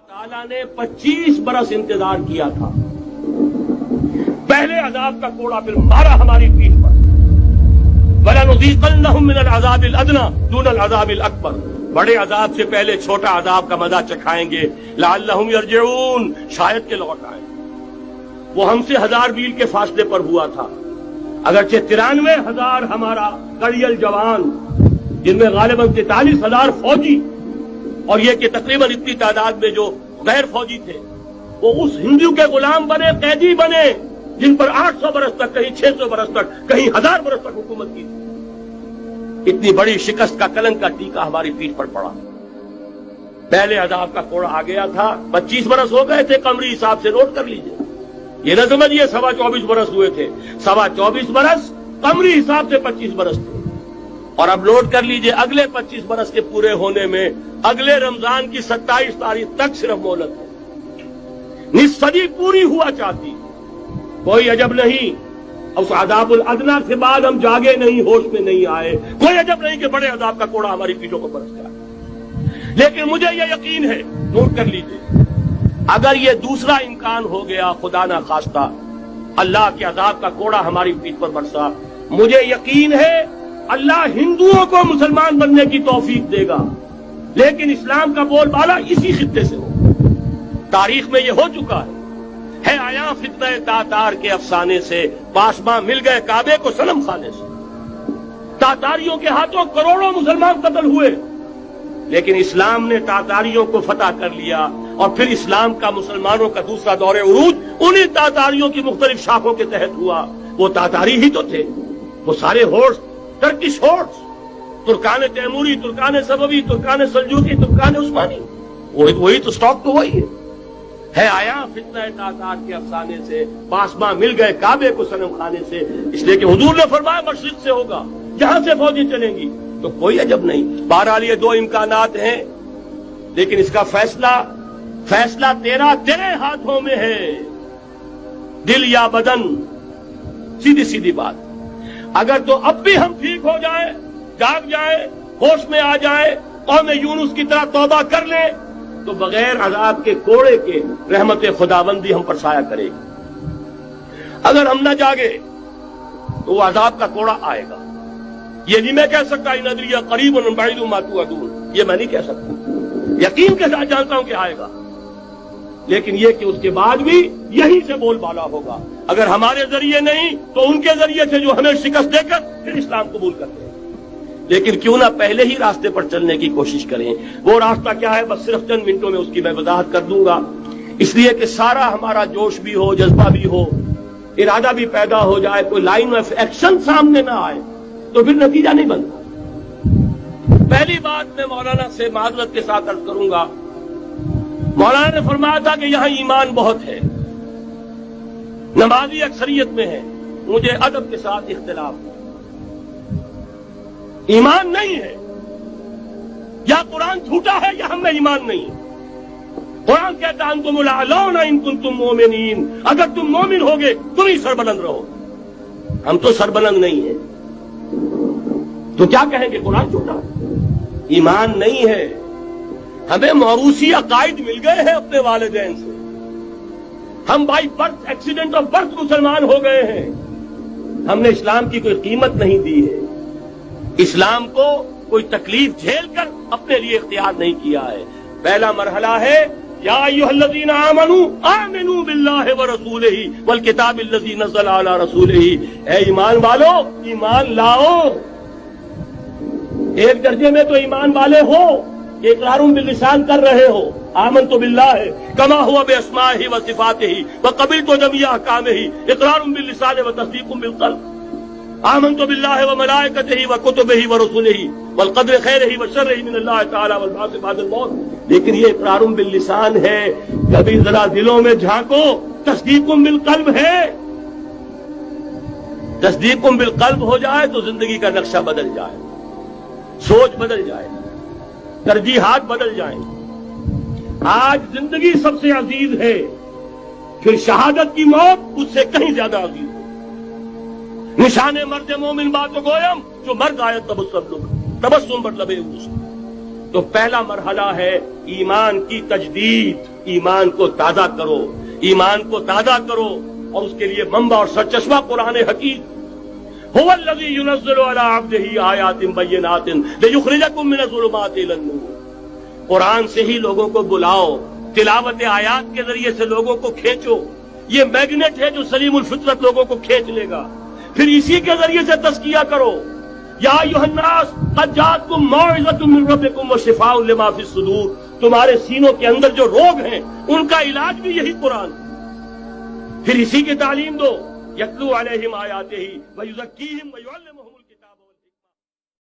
ताला ने 25 बरस इंतजार किया था। पहले अजाब का कोड़ा फिर मारा हमारी पीठ पर। वलनुज़ीक़न्नहुम मिनल अज़ाबिल अदना दूनल अज़ाबिल अकबर। बड़े अजाब से पहले छोटा अजाब का मजा चखाएंगे। लअल्लहुम यरजिऊन, शायद के लौट आए। वो हमसे 1000 मील के फासले पर हुआ था। अगरचे 93,000 हमारा कड़ियल जवान, जिनमें गालिबन 43,000 फौजी और ये कि तकरीबन इतनी तादाद में जो गैर फौजी थे, वो उस हिंदू के गुलाम बने, कैदी बने, जिन पर 800 बरस तक, कहीं 600 बरस तक, कहीं 1000 बरस तक हुकूमत की थी। इतनी बड़ी शिकस्त का कलंक का टीका हमारी पीठ पर पड़ा। पहले अजाब का कोड़ा आ गया था। 25 बरस हो गए थे कमरी हिसाब से, नोट कर लीजिए। ये न समझिए 24.25 बरस हुए थे। 24.25 बरस कमरी हिसाब से 25 बरस थे। और अब नोट कर लीजिए, अगले 25 बरस के पूरे होने में अगले रमजान की 27 तारीख तक सिर्फ मोहलत है। निस्फ सदी पूरी हुआ चाहती। कोई अजब नहीं उस अज़ाबुल अदना के बाद हम जागे नहीं, होश में नहीं आए। कोई अजब नहीं कि बड़े अजाब का कोड़ा हमारी पीठों को बरस गया। लेकिन मुझे यह यकीन है, नोट कर लीजिए, अगर ये दूसरा इम्कान हो गया, खुदा ना खास्ता अल्लाह के अजाब का कोड़ा हमारी पीठ पर बरसा, मुझे यकीन है अल्लाह हिंदुओं को मुसलमान बनने की तौफीक देगा। लेकिन इस्लाम का बोलबाला इसी खित्ते से हो। तारीख में यह हो चुका है आया फित्ना तातार के अफसाने से, पासमां मिल गए काबे को सनम खाने से। तातारियों के हाथों करोड़ों मुसलमान कत्ल हुए, लेकिन इस्लाम ने तातारियों को फतह कर लिया। और फिर इस्लाम का मुसलमानों का दूसरा दौरे उरूज उन्हीं तातारियों की मुख्तलिफ शाखों के तहत हुआ। वो तातारी ही तो थे, वो सारे होर्स, टर्किश होर्स, तुर्कान तैमूरी, तुर्कान सबवी, तुर्कान सल्जूकी, तुर्कान उस्मानी, वही तो स्टॉक तो वही है आया फितना तातार के अफसाने से, पासमां मिल गए काबे को सनम खाने से। इसलिए कि हुजूर ने फरमाया मशरिक से होगा, जहां से फौजी चलेंगी। तो कोई अजब नहीं। बहरहाल ये 2 इम्कानात हैं, लेकिन इसका फैसला तेरे हाथों में है, दिल या बदन। सीधी सीधी बात। अगर तो अब भी हम ठीक हो जाए, जाग जाए, होश में आ जाए, कौम यूनुस की तरह तौबा कर ले, तो बगैर अजाब के कोड़े के रहमत खुदाबंदी हम पर साया करेगी। अगर हम न जागे तो वो अजाब का कोड़ा आएगा। ये नहीं मैं कह सकता इन अदरिया करीब मातू अदून, ये मैं नहीं कह सकता। यकीन के साथ जानता हूं कि आएगा, लेकिन ये कि उसके बाद भी यहीं से बोलबाला होगा। अगर हमारे जरिए नहीं तो उनके जरिए से, जो हमें शिकस्त देकर फिर इस्लाम कबूल करते हैं। लेकिन क्यों ना पहले ही रास्ते पर चलने की कोशिश करें। वो रास्ता क्या है, बस सिर्फ चंद मिनटों में उसकी मैं वजाहत कर दूंगा, इसलिए कि सारा हमारा जोश भी हो, जज्बा भी हो, इरादा भी पैदा हो जाए। कोई लाइन ऑफ एक्शन सामने ना आए तो फिर नतीजा नहीं बनता। पहली बात मैं मौलाना से माजरत के साथ अर्ज करूंगा। मौलाना ने फरमाया था कि यहां ईमान बहुत है, नमाजी अक्सरियत में है। मुझे अदब के साथ इख्तिलाफ है, ईमान नहीं है। या कुरान झूठा है या हमें ईमान नहीं है। कुरान कहता है तुम अलाउना इन कुंतुम मोमिनीन, अगर तुम मोमिन होगे तुम ही सरबलंद रहो। हम तो सरबलंद नहीं है, तो क्या कहेंगे कुरान झूठा है? ईमान नहीं है। हमें मौरूसी अकायद मिल गए हैं अपने वालिदैन से। हम by birth, accident of birth मुसलमान हो गए हैं। हमने इस्लाम की कोई कीमत नहीं दी है। इस्लाम को कोई तकलीफ झेल कर अपने लिए इख्तियार नहीं किया है। पहला मरहला है या अय्युहल्लज़ीना आमनू आमिनू बिल्लाहि व रसूलिही वल किताबिल लज़ी नज़्ज़ल अला रसूलिही। ऐ ईमान वालो, ईमान लाओ। एक दर्जे में तो ईमान वाले हो, इक़रारुम बिल्लिसान कर रहे हो, आमनतु बिल्लाहि कमा हुवा बिअस्माइही व सिफातिही व क़बिलतु जमीअ अहकामिही, इक़रारुम बिल्लिसान व तस्दीक़ुम बिलक़ल्ब। आमनतु बिल्लाहि व मलाइकतिही व कुतुबिही व रुसुलिही वल क़द्रि ख़ैरिही व शर्रिही मिनल्लाहि तआला वल बाअस बअदल मौत। लेकिन ये इक़रारुम बिल्लिसान है, कभी जरा दिलों में झांको, तस्दीक़ुम बिलक़ल्ब है। तस्दीक़ुम बिलक़ल्ब हो जाए तो जिंदगी का नक्शा बदल जाए, सोच बदल जाए, तरजीहात बदल जाए। आज जिंदगी सबसे अजीज है, फिर शहादत की मौत उससे कहीं ज्यादा अजीज है। निशाने मर्द मोमिन बात गोयम जो मर गायत तबस्सुम मतलब تو پہلا مرحلہ ہے ایمان کی تجدید. ایمان کو تازہ کرو، ایمان کو تازہ کرو، اور اس کے لیے منبع اور سرچشمہ قرآن حکیم. هو الذی ينزل على عبده آیات بینات لیخرجکم من الظلمات الى النور. قرآن سے ہی لوگوں کو بلاؤ، تلاوت آیات کے ذریعے سے لوگوں کو کھینچو. یہ میگنیٹ ہے جو سلیم الفطرت لوگوں کو کھینچ لے گا. پھر اسی کے ذریعے سے تزکیہ کرو. یا ایھا الناس قد جاءتکم موعظۃ من ربکم وشفاء لما فی الصدور. تمہارے سینوں کے اندر جو روگ ہیں ان کا علاج بھی یہی قرآن. پھر اسی کی تعلیم دو. یتلو علیہم آیاتہ ویزکیہم ویعلمہم